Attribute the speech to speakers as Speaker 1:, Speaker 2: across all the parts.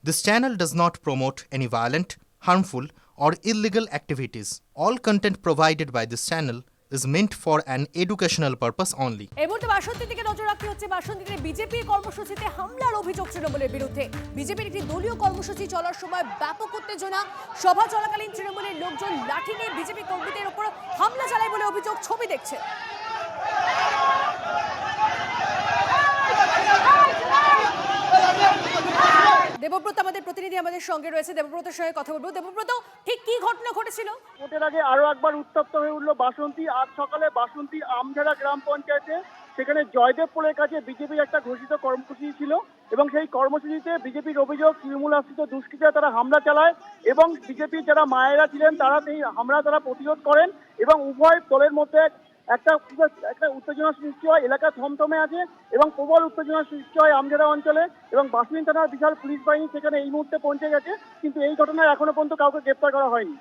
Speaker 1: This channel does not promote any violent, harmful, or illegal activities. All content provided by this channel is meant for an educational purpose only.
Speaker 2: এই মুহূর্তে বাসন্তীর দিকে নজর রাখতে হচ্ছে। বাসন্তীতে বিজেপির কর্মসূচিতে হামলার অভিযোগ তৃণমূলের বিরুদ্ধে। বিজেপির একটি দলীয় কর্মসূচি চলার সময় ব্যাপক উত্তেজনা। সভা চলাকালীন তৃণমূলের লোকজন লাঠি নিয়ে বিজেপি কর্মীদের উপর হামলা চালায় বলে অভিযোগ। ছবি দেখছে। দেবব্রত আমাদের প্রতিনিধি আমাদের সঙ্গে রয়েছে। দেবব্রতের সঙ্গে কথা বলবো। দেবব্রত, ঠিক কি ঘটনা ঘটেছিল?
Speaker 3: ভোটের আগে আরো একবার উত্তপ্ত হয়ে উঠল বাসন্তী। আজ সকালে বাসন্তী আমঝাড়া গ্রাম পঞ্চায়েতে সেখানে জয়দেবপুরের কাছে বিজেপির একটা ঘোষিত কর্মসূচি ছিল এবং সেই কর্মসূচিতে বিজেপির অভিযোগ তৃণমূল আশ্রিত দুষ্কৃতীরা তারা হামলা চালায় এবং বিজেপির যারা মায়েরা ছিলেন তারা সেই হামলা প্রতিরোধ করেন এবং উভয় দলের মধ্যে একটা উত্তেজনা সৃষ্টি হয়। এলাকা থমথমে আছে এবং প্রবল উত্তেজনা সৃষ্টি হয় আমঝাড়া অঞ্চলে এবং বাসন্তী থানার বিশাল পুলিশ বাহিনী সেখানে এই মুহূর্তে পৌঁছে গেছে, কিন্তু এই ঘটনায় এখনো পর্যন্ত কাউকে গ্রেপ্তার করা হয়নি।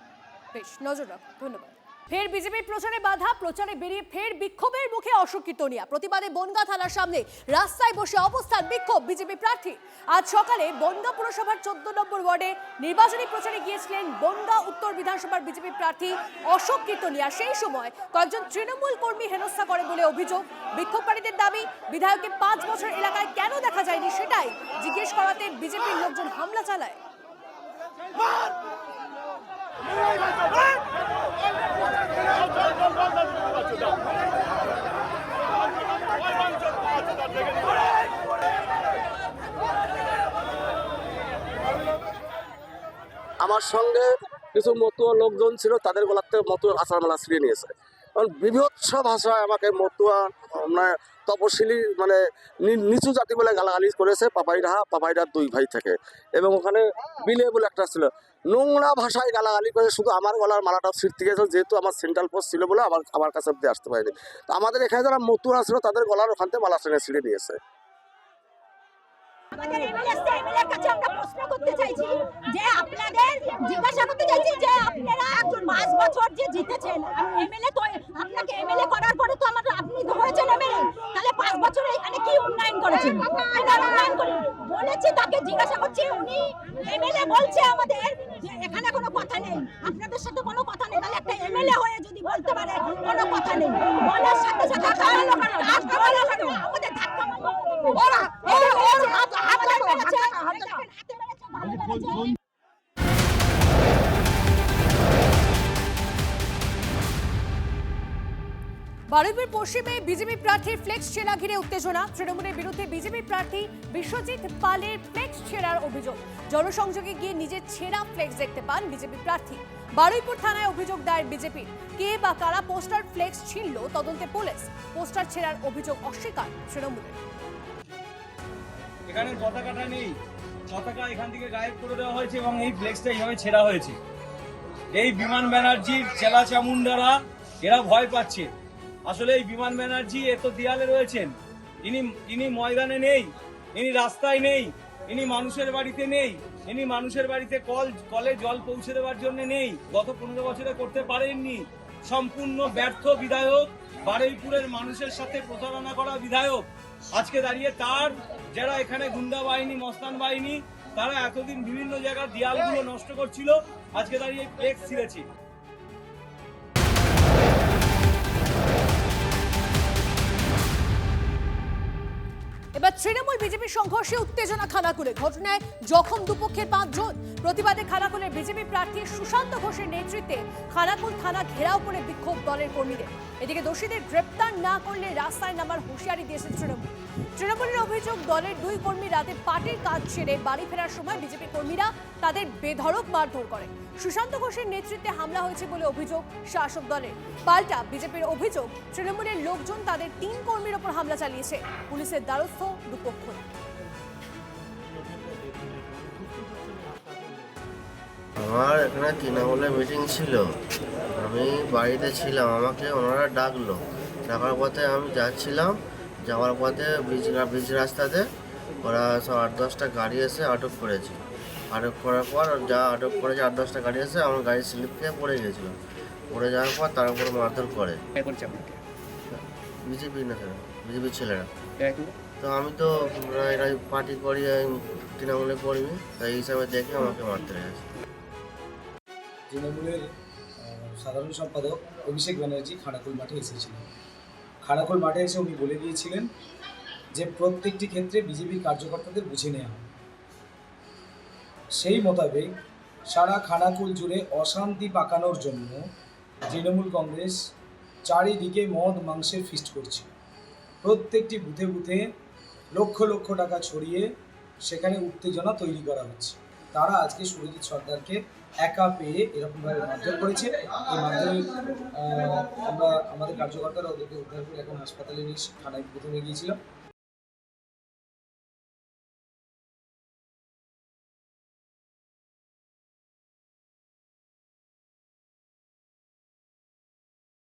Speaker 2: বেশ, নজর রাখো। ধন্যবাদ। ফের বিজেপির প্রচারে বাধা, প্রচারে বেরিয়ে ফের বিক্ষোভের মুখে অশোক কীর্তনিয়া। প্রতিবাদে বনগাঁ থানার সামনে রাস্তায় বসে অবস্থান বিক্ষোভ বিজেপি প্রার্থী। আজ সকালে বনগাঁ পুরসভার 14 নম্বর ওয়ার্ডে নির্বাচনী প্রচারে গিয়েছিলেন বনগাঁ উত্তর বিধানসভার বিজেপি প্রার্থী অশোক কীর্তনিয়া। সেই সময় কয়েকজন তৃণমূল কর্মী হেনস্থা করে বলে অভিযোগ। বিক্ষোভকারীদের দাবি, বিধায়ককে 5 বছর এলাকায় কেন দেখা যায়নি সেটাই জিজ্ঞেস করাতে বিজেপির লোকজন হামলা চালায়।
Speaker 4: আমার সঙ্গে কিছু মতুয়া লোকজন ছিল, তাদের গলার থেকে মতুয়া ভাষার মালা ছিঁড়ে নিয়েছে। কারণ বিভৎস ভাষায় আমাকে মতুয়া তপশিলি নিচু জাতি বলে গালাগালি করেছে। পাপাইরা 2 ভাই থেকে এবং ওখানে বিলে বলে একটা ছিল, নোংরা ভাষায় গালাগালি করে শুধু আমার গলার মালাটা ছিঁড়তে গেছে, যেহেতু আমার সেন্ট্রাল পোস্ট ছিল বলে আমার কাছে অব্দি আসতে পারেনি। তো আমাদের এখানে যারা মতুয়া ছিল তাদের গলার ওখান থেকে মালা ছিঁড়ে নিয়েছে।
Speaker 5: আমাদের এমএলএর কাছে আমরা প্রশ্ন করতে চাইছি যে আপনাদের জিজ্ঞাসা করতে চাইছি যে আপনারা একজন 5 বছর যে জিতেছেন এমএলএ, তো আপনাকে এমএলএ করার পরে তো আপনি হয়েছেন এমএলএ, তাহলে 5 বছরে এখানে কি উন্নয়ন করেছেন? উন্নয়ন করেন বলেছি, তাকে জিজ্ঞাসা করছি। উনি এমএলএ বলছে আমাদের যে এখানে কোনো কথা নেই, আপনাদের সাথে কোনো কথা নেই। তাহলে একটা এমএলএ হয়ে যদি বলতে পারে কোনো কথা নেই, বলার সাথে সাথে আমাদের ধাক্কা ওরা
Speaker 2: বারুইপুর পশ্চিমে বিজেপি প্রার্থীর ফ্লেক্স ছেঁড়া ঘিরে উত্তেজনা। তৃণমূলের বিরুদ্ধে বিজেপি প্রার্থী বিশ্বজিৎ পালের ফ্লেক্স ছেঁড়ার অভিযোগ। জনসংযোগে গিয়ে নিজের ছেঁড়া ফ্লেক্স দেখতে পান বিজেপি প্রার্থী। বারুইপুর থানায় অভিযোগ দায়ের বিজেপির। কে বা কারা পোস্টার ফ্লেক্স ছিঁড়ল তদন্তে পুলিশ। পোস্টার ছেঁড়ার অভিযোগ অস্বীকার তৃণমূলের।
Speaker 6: এখানে পতাকাটা নেই, পতাকা এখান থেকে গায়েব করে দেওয়া হয়েছে এবং এই ফ্লেক্সটা এইভাবে ছেঁড়া হয়েছে। এই বিমান ব্যানার্জির চেলা চামুন্ডারা এরা ভয় পাচ্ছে। আসলে এই বিমান ব্যানার্জি এত দেয়ালে রয়েছেন, ইনি ময়দানে নেই, ইনি রাস্তায় নেই, ইনি মানুষের বাড়িতে নেই, ইনি মানুষের বাড়িতে কলে জল পৌঁছে দেওয়ার জন্য নেই। গত 15 বছরে করতে পারেননি। সম্পূর্ণ ব্যর্থ বিধায়ক, বারুইপুরের মানুষের সাথে প্রতারণা করা বিধায়ক। আজকে দাঁড়িয়ে তার যারা এখানে গুন্ডা বাহিনী, মস্তান বাহিনী, তারা এতদিন বিভিন্ন জায়গার দেয়ালগুলো নষ্ট করছিল, আজকে দাঁড়িয়ে ফ্লেক্স ছিঁড়েছে।
Speaker 2: এবার তৃণমূল বিজেপি সংঘর্ষে উত্তেজনা খানাকুলে। ঘটনায় জখম দুপক্ষের 5 জন। প্রতিবাদে খানাকুলের বিজেপি প্রার্থী সুশান্ত ঘোষের নেতৃত্বে খানাকুল থানা ঘেরাও করে বিক্ষোভ দলের কর্মীদের। এদিকে দোষীদের গ্রেপ্তার না করলে রাস্তায় নামার হুঁশিয়ারি দিয়েছে তৃণমূল। তৃণমূলের অভিযোগ, দলের 2 কর্মী রাতে পার্টির কাজ ছেড়ে বাড়ি ফেরার সময় বিজেপি কর্মীরা তাদের বেধড়ক মারধর করে। সুশান্ত ঘোষের নেতৃত্বে হামলা হয়েছে বলে অভিযোগ শাসক দলের। পাল্টা বিজেপির অভিযোগ, তৃণমূলের লোকজন তাদের 3 কর্মীর ওপর হামলা চালিয়েছে। পুলিশের দ্বারস্থ দুপক্ষ।
Speaker 7: আমার এখানে তৃণমূলের মিটিং ছিল, আমি বাড়িতে ছিলাম, আমাকে ওনারা ডাকলো। ডাকার পথে আমি যাচ্ছিলাম, যাওয়ার পথে বীজ রাস্তাতে ওরা সব 8-10টা গাড়ি এসে আটক করেছে। আটক করার পর যা আটক করেছে 8-10টা গাড়ি এসে আমার গাড়ির স্লিপ খেয়ে পড়ে গেছিলো। পড়ে যাওয়ার পর তার উপরে মারধর করে। বিজেপি না, বিজেপির ছেলেরা। তো আমি তো এরা পার্টি করি, আমি তৃণমূলে কর্মী, তাই এই হিসাবে দেখে আমাকে মারতে গেছে।
Speaker 8: তৃণমূলের সাধারণ সম্পাদক অভিষেক ব্যানার্জি খানাকুল মাঠে এসেছিলেন। খানাকুল মাঠে এসে উনি বলে গিয়েছিলেন যে প্রত্যেকটি ক্ষেত্রে বিজেপির কার্যকর্তাদের বুঝে নেওয়া হয়। সেই মোতাবেক সারা খানাকুল জুড়ে অশান্তি পাকানোর জন্য তৃণমূল কংগ্রেস চারিদিকে মদ মাংসের ফিস্ট করছে। প্রত্যেকটি বুথে বুথে লক্ষ লক্ষ টাকা ছড়িয়ে সেখানে উত্তেজনা তৈরি করা হচ্ছে। তারা আজকে সুরজিৎ সরকারকে একা পেয়ে এরকমভাবে মারধর করেছে। এই মারধরে আমরা আমাদের কার্যকর্তারা ওদেরকে উদ্ধার করে এখন হাসপাতালে নিয়ে থানায় প্রথমে গিয়েছিলাম।